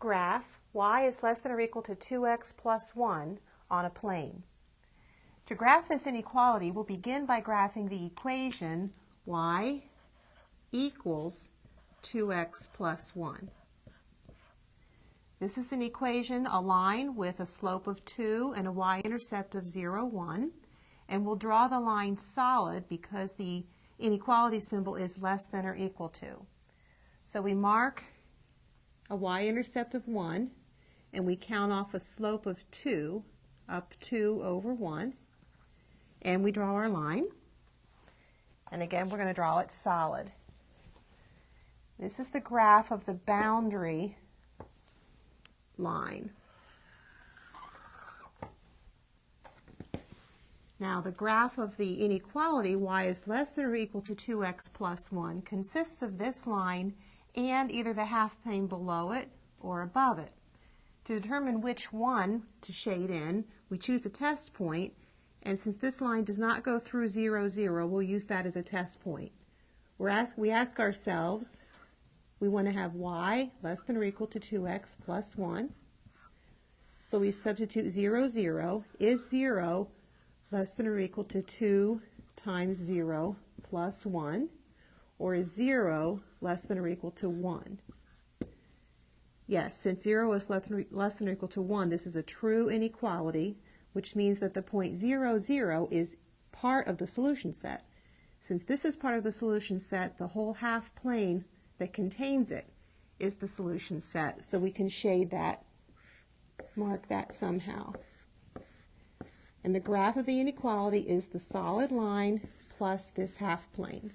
graph y is less than or equal to 2x plus 1 on a plane. To graph this inequality, we'll begin by graphing the equation y equals 2x plus 1. This is an equation, a line with a slope of 2 and a y-intercept of 0, 1. And we'll draw the line solid because the inequality symbol is less than or equal to. So we mark a y-intercept of 1, and we count off a slope of 2, up 2 over 1, and we draw our line. And again, we're going to draw it solid. This is the graph of the boundary line. Now, the graph of the inequality y is less than or equal to 2x plus 1 consists of this line and either the half plane below it or above it. To determine which one to shade in, we choose a test point, and since this line does not go through 0, 0, we'll use that as a test point. We ask ourselves, we want to have y less than or equal to 2x plus 1. So we substitute 0, 0. Is 0 less than or equal to 2 times 0 plus 1? Or is 0 less than or equal to 1? Yes, since 0 is less than or equal to 1, this is a true inequality, which means that the point 0, 0 is part of the solution set. Since this is part of the solution set, the whole half plane that contains it is the solution set. So we can shade that, mark that somehow. And the graph of the inequality is the solid line plus this half plane.